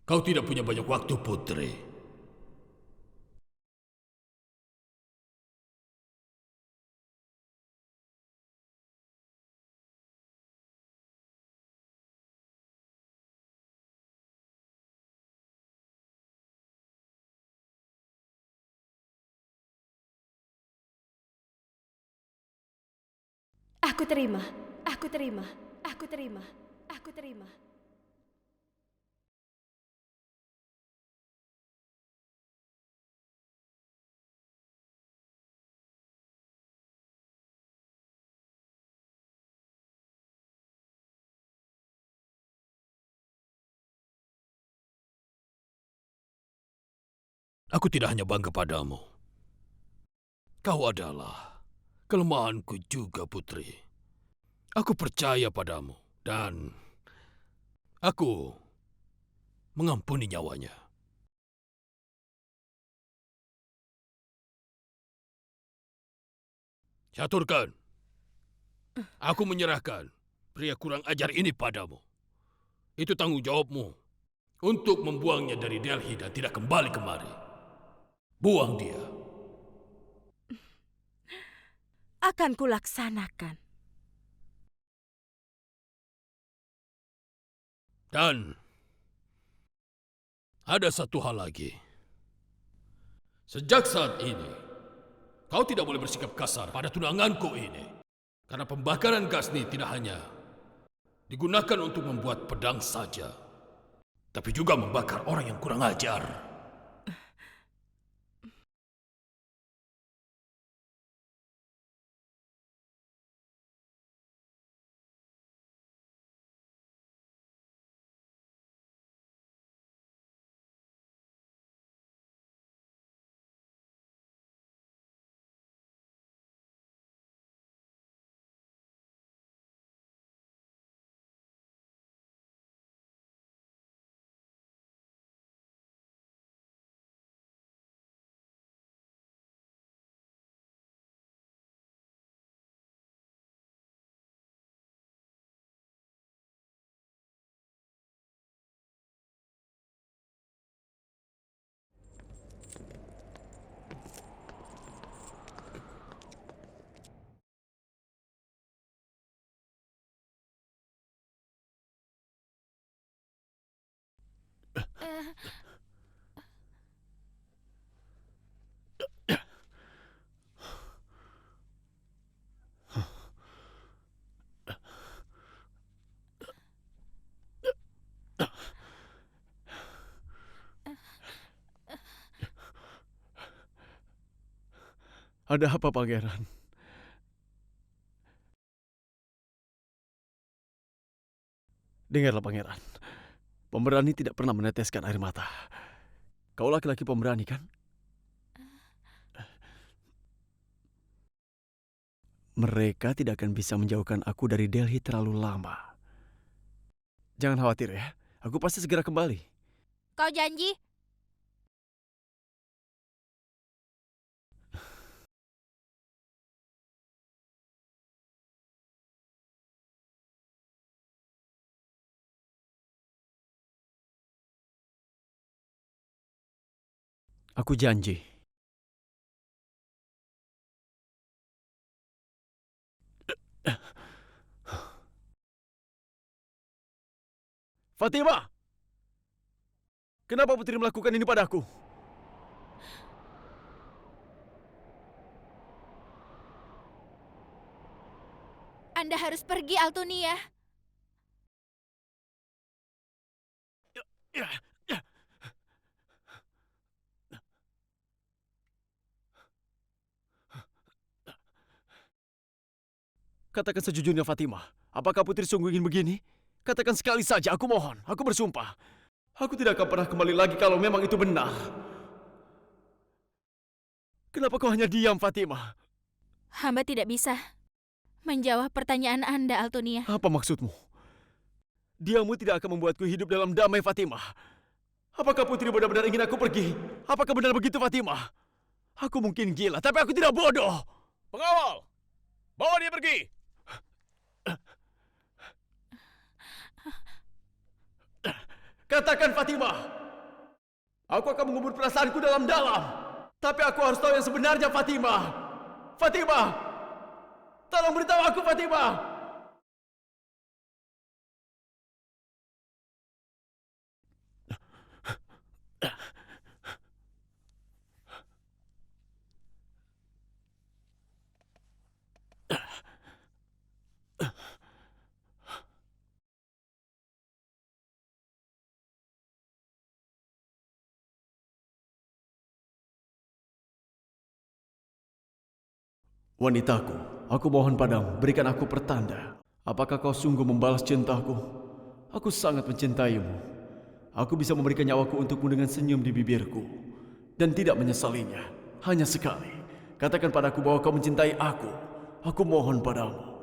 Kau tidak punya banyak waktu, Putri. Aku terima, aku terima, aku terima, aku terima. Aku tidak hanya bangga padamu. Kau adalah kelemahanku juga, Putri. Aku percaya padamu dan aku mengampuni nyawanya. Caturkan, aku menyerahkan pria kurang ajar ini padamu. Itu tanggung jawabmu untuk membuangnya dari Delhi dan tidak kembali kemari. Buang dia. Akan kulaksanakan. Dan ada satu hal lagi. Sejak saat ini, kau tidak boleh bersikap kasar pada tunanganku ini. Karena pembakaran gas ini tidak hanya digunakan untuk membuat pedang saja, tapi juga membakar orang yang kurang ajar. Ada apa, Pangeran? Dengarlah, Pangeran. Pemberani tidak pernah meneteskan air mata. Kau laki-laki pemberani, kan? Mereka tidak akan bisa menjauhkan aku dari Delhi terlalu lama. Jangan khawatir ya, aku pasti segera kembali. Kau janji? Aku janji. Fatima! Kenapa putri melakukan ini padaku? Anda harus pergi, Altunia. Ya, ya. Katakan sejujurnya, Fatima. Apakah putri sungguh ingin begini? Katakan sekali saja, aku mohon. Aku bersumpah. Aku tidak akan pernah kembali lagi kalau memang itu benar. Kenapa kau hanya diam, Fatima? Hamba tidak bisa menjawab pertanyaan Anda, Altunia. Apa maksudmu? Diammu tidak akan membuatku hidup dalam damai, Fatima. Apakah putri benar-benar ingin aku pergi? Apakah benar begitu, Fatima? Aku mungkin gila, tapi aku tidak bodoh. Pengawal, bawa dia pergi. Katakan, Fatima. Aku akan mengubur perasaanku dalam-dalam. Tapi aku harus tahu yang sebenarnya, Fatimah. Fatimah! Tolong beritahu aku, Fatimah! Wanitaku, aku mohon padamu, berikan aku pertanda. Apakah kau sungguh membalas cintaku? Aku sangat mencintaimu. Aku bisa memberikan nyawaku untukmu dengan senyum di bibirku. Dan tidak menyesalinya. Hanya sekali. Katakan padaku bahwa kau mencintai aku. Aku mohon padamu.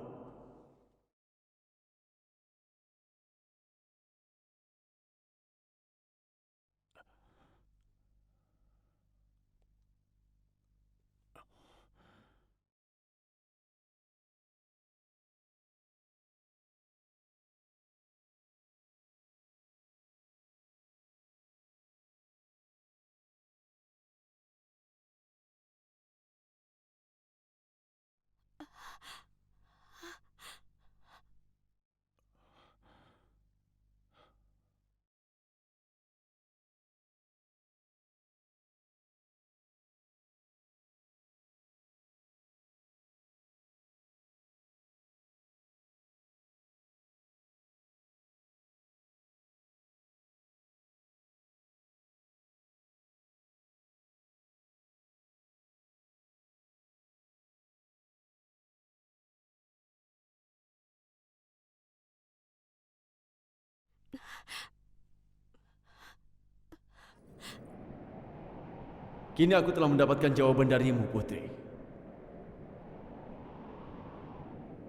Kini aku telah mendapatkan jawaban darimu, Putri.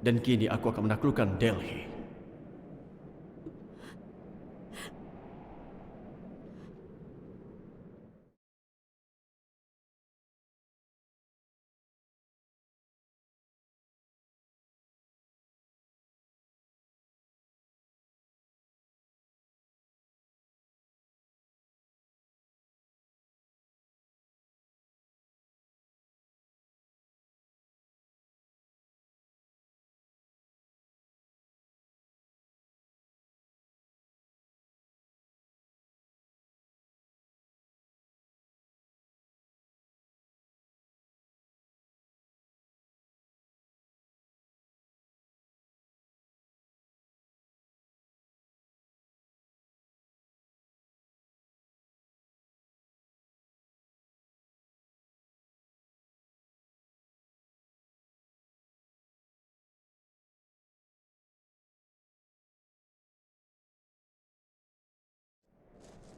Dan kini aku akan menaklukkan Delhi.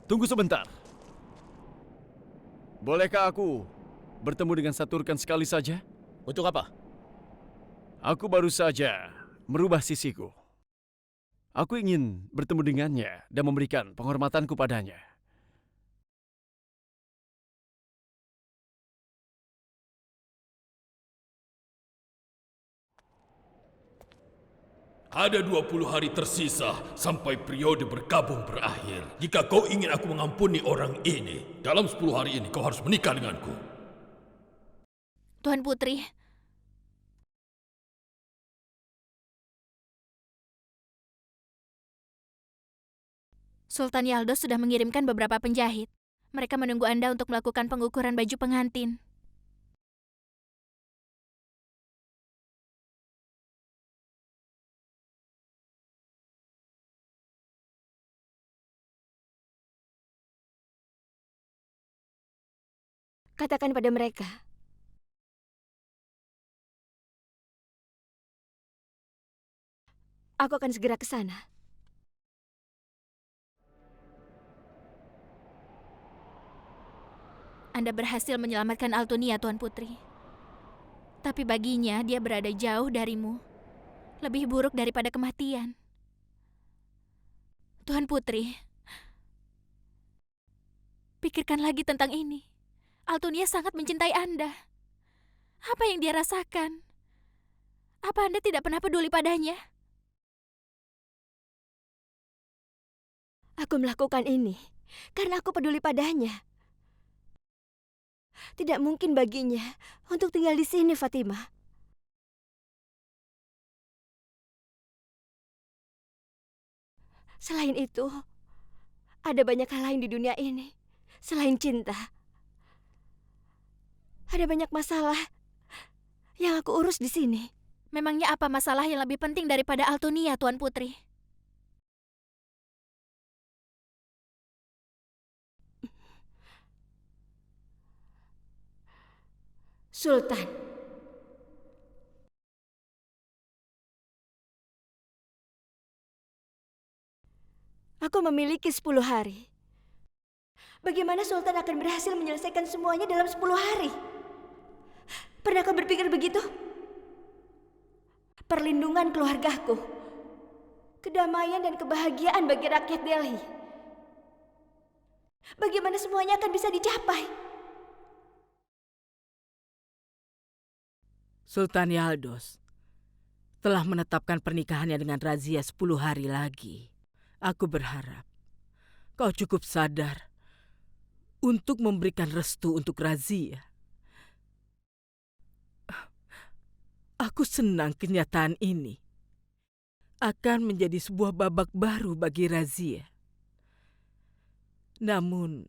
Tunggu sebentar. Bolehkah aku bertemu dengan Saturkan sekali saja? Untuk apa? Aku baru saja merubah sisiku. Aku ingin bertemu dengannya dan memberikan penghormatanku padanya. Ada 20 hari tersisa sampai periode berkabung berakhir. Jika kau ingin aku mengampuni orang ini, dalam 10 hari ini kau harus menikah denganku. Tuan Putri, Sultan Yaldos sudah mengirimkan beberapa penjahit. Mereka menunggu Anda untuk melakukan pengukuran baju pengantin. Katakan pada mereka. Aku akan segera ke sana. Anda berhasil menyelamatkan Altunia, Tuan Putri. Tapi baginya dia berada jauh darimu. Lebih buruk daripada kematian. Tuan Putri, pikirkan lagi tentang ini. Altunia sangat mencintai Anda. Apa yang dia rasakan? Apa Anda tidak pernah peduli padanya? Aku melakukan ini karena aku peduli padanya. Tidak mungkin baginya untuk tinggal di sini, Fatimah. Selain itu, ada banyak hal lain di dunia ini selain cinta. Ada banyak masalah yang aku urus di sini. Memangnya apa masalah yang lebih penting daripada Altunia, Tuan Putri? Sultan, aku memiliki 10 hari. Bagaimana Sultan akan berhasil menyelesaikan semuanya dalam 10 hari? Pernah kau berpikir begitu? Perlindungan keluargaku, kedamaian dan kebahagiaan bagi rakyat Delhi. Bagaimana semuanya akan bisa dicapai? Sultan Yaldos telah menetapkan pernikahannya dengan Razia 10 hari lagi. Aku berharap kau cukup sadar untuk memberikan restu untuk Razia. Aku senang kenyataan ini akan menjadi sebuah babak baru bagi Razia. Namun,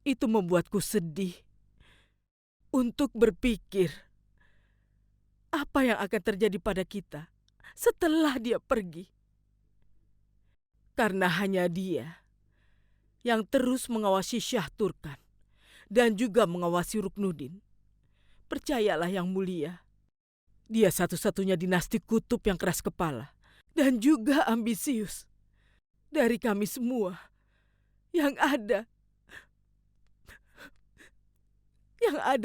itu membuatku sedih untuk berpikir apa yang akan terjadi pada kita setelah dia pergi. Karena hanya dia yang terus mengawasi Shah Turkan dan juga mengawasi Ruknuddin. Percayalah Yang Mulia, dia satu-satunya dinasti kutub yang keras kepala dan juga ambisius dari kami semua yang ada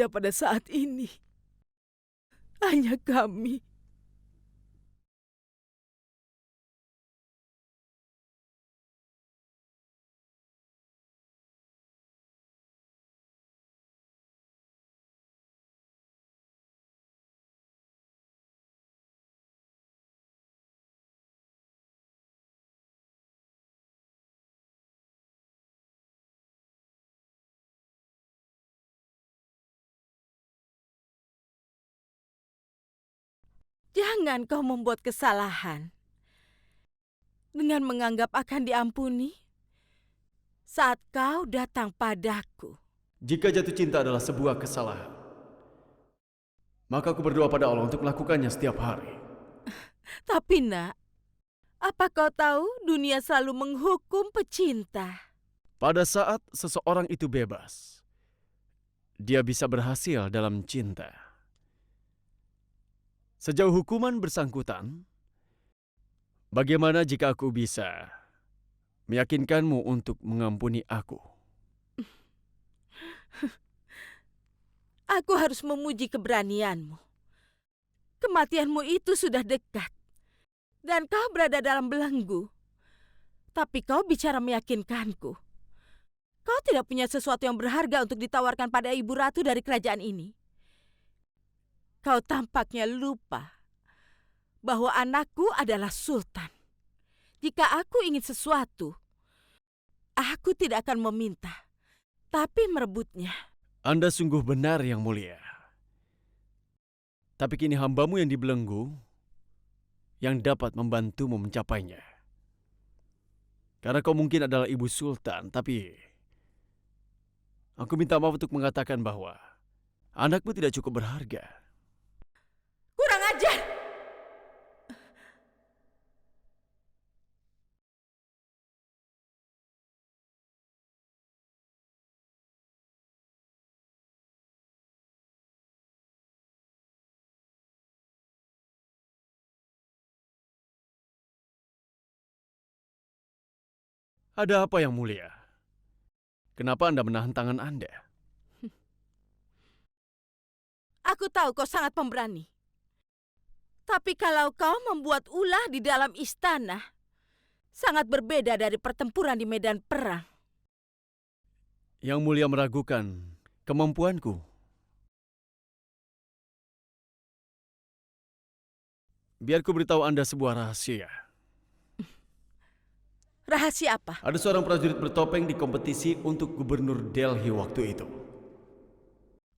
pada saat ini. Hanya kami. Jangan kau membuat kesalahan dengan menganggap akan diampuni saat kau datang padaku. Jika jatuh cinta adalah sebuah kesalahan, maka aku berdoa pada Allah untuk melakukannya setiap hari. Tapi nak, apa kau tahu dunia selalu menghukum pecinta? Pada saat seseorang itu bebas, dia bisa berhasil dalam cinta. Sejauh hukuman bersangkutan, bagaimana jika aku bisa meyakinkanmu untuk mengampuni aku? Aku harus memuji keberanianmu. Kematianmu itu sudah dekat. Dan kau berada dalam belenggu. Tapi kau bicara meyakinkanku. Kau tidak punya sesuatu yang berharga untuk ditawarkan pada ibu ratu dari kerajaan ini. Kau tampaknya lupa bahwa anakku adalah sultan. Jika aku ingin sesuatu, aku tidak akan meminta, tapi merebutnya. Anda sungguh benar, Yang Mulia. Tapi kini hambamu yang dibelenggu yang dapat membantumu mencapainya. Karena kau mungkin adalah ibu sultan, tapi aku minta maaf untuk mengatakan bahwa anakmu tidak cukup berharga. Kurang ajar! Ada apa, Yang Mulia? Kenapa Anda menahan tangan Anda? Aku tahu kau sangat pemberani. Tapi kalau kau membuat ulah di dalam istana, sangat berbeda dari pertempuran di medan perang. Yang Mulia meragukan kemampuanku. Biar ku beritahu Anda sebuah rahasia. Rahasia apa? Ada seorang prajurit bertopeng di kompetisi untuk gubernur Delhi waktu itu.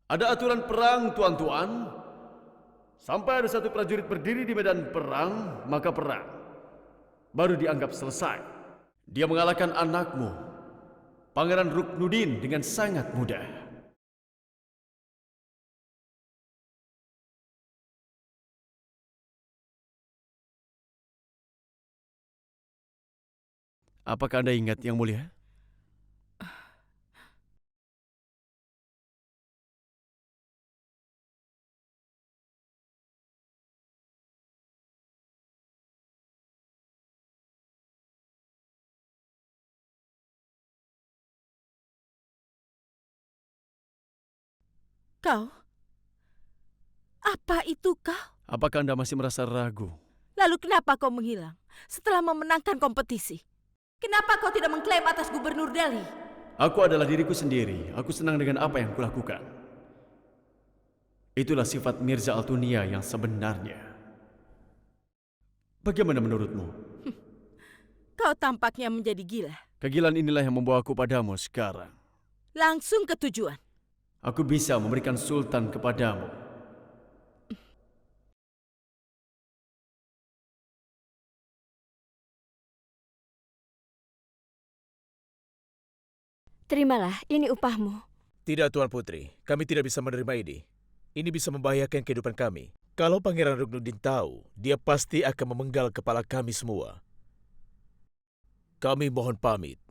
Ada aturan perang, tuan-tuan. Sampai ada satu prajurit berdiri di medan perang, maka perang baru dianggap selesai. Dia mengalahkan anakmu, Pangeran Ruknuddin, dengan sangat mudah. Apakah Anda ingat, Yang Mulia? Kau? Apa itu kau? Apakah Anda masih merasa ragu? Lalu kenapa kau menghilang setelah memenangkan kompetisi? Kenapa kau tidak mengklaim atas gubernur Delhi? Aku adalah diriku sendiri. Aku senang dengan apa yang kulakukan. Itulah sifat Mirza Altunia yang sebenarnya. Bagaimana menurutmu? Kau tampaknya menjadi gila. Kegilaan inilah yang membawa aku padamu sekarang. Langsung ke tujuan. Aku bisa memberikan sultan kepadamu. Terimalah, ini upahmu. Tidak, Tuan Putri. Kami tidak bisa menerima ini. Ini bisa membahayakan kehidupan kami. Kalau Pangeran Ruknuddin tahu, dia pasti akan memenggal kepala kami semua. Kami mohon pamit.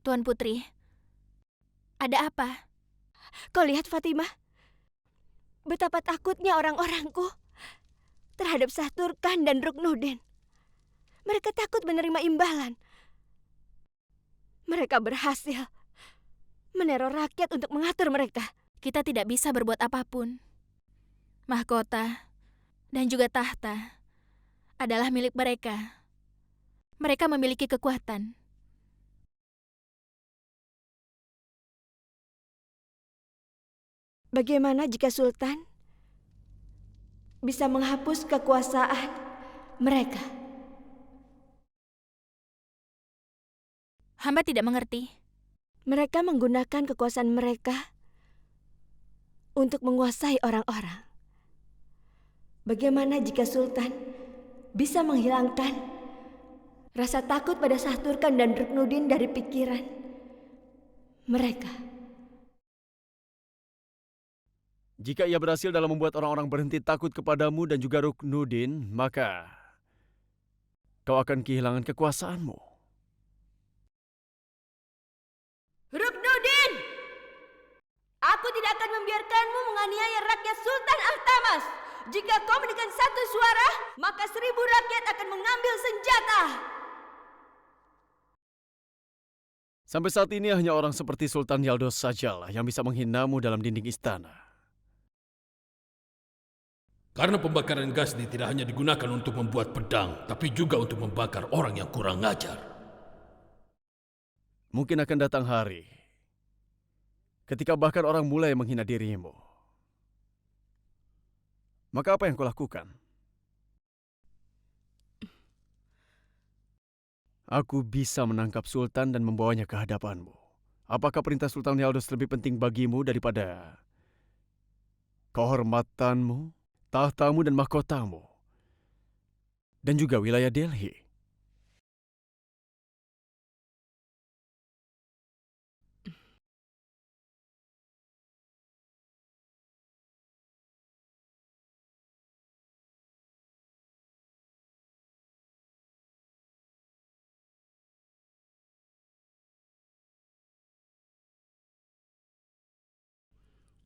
Tuan Putri, ada apa? Kau lihat Fatimah? Betapa takutnya orang-orangku terhadap Shah Turkan dan Ruknuddin. Mereka takut menerima imbalan. Mereka berhasil meneror rakyat untuk mengatur mereka. Kita tidak bisa berbuat apapun. Mahkota dan juga tahta adalah milik mereka. Mereka memiliki kekuatan. Bagaimana jika Sultan bisa menghapus kekuasaan mereka? Hamba tidak mengerti. Mereka menggunakan kekuasaan mereka untuk menguasai orang-orang. Bagaimana jika Sultan bisa menghilangkan rasa takut pada Shah Turkan dan Ruknuddin dari pikiran mereka? Jika ia berhasil dalam membuat orang-orang berhenti takut kepadamu dan juga Ruknuddin, maka kau akan kehilangan kekuasaanmu. Ruknuddin! Aku tidak akan membiarkanmu menganiaya rakyat Sultan Al-Tamas. Jika kau mendengar satu suara, maka 1000 rakyat akan mengambil senjata. Sampai saat ini hanya orang seperti Sultan Yaldos sajalah yang bisa menghinamu dalam dinding istana. Karena pembakaran Ghazni tidak hanya digunakan untuk membuat pedang, tapi juga untuk membakar orang yang kurang ajar. Mungkin akan datang hari ketika bahkan orang mulai menghina dirimu. Maka apa yang kau lakukan? Aku bisa menangkap Sultan dan membawanya ke hadapanmu. Apakah perintah Sultan Yaldos lebih penting bagimu daripada kehormatanmu, tahtamu dan mahkotamu, dan juga wilayah Delhi?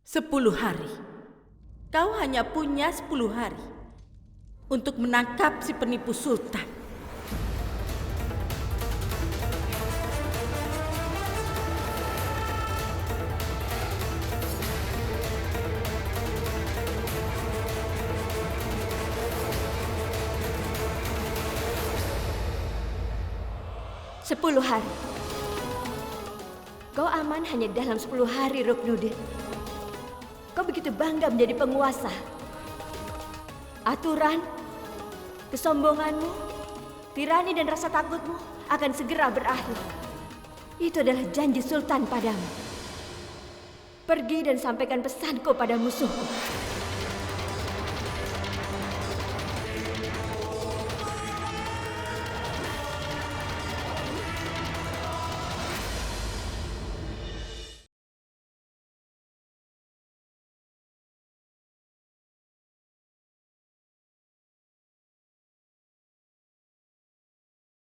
Sepuluh hari. Kau hanya punya 10 hari untuk menangkap si penipu Sultan. 10 hari. Kau aman hanya dalam 10 hari, Ruknudin. Kau begitu bangga menjadi penguasa. Aturan, kesombonganmu, tirani dan rasa takutmu akan segera berakhir. Itu adalah janji Sultan padamu. Pergi dan sampaikan pesanku pada musuhku.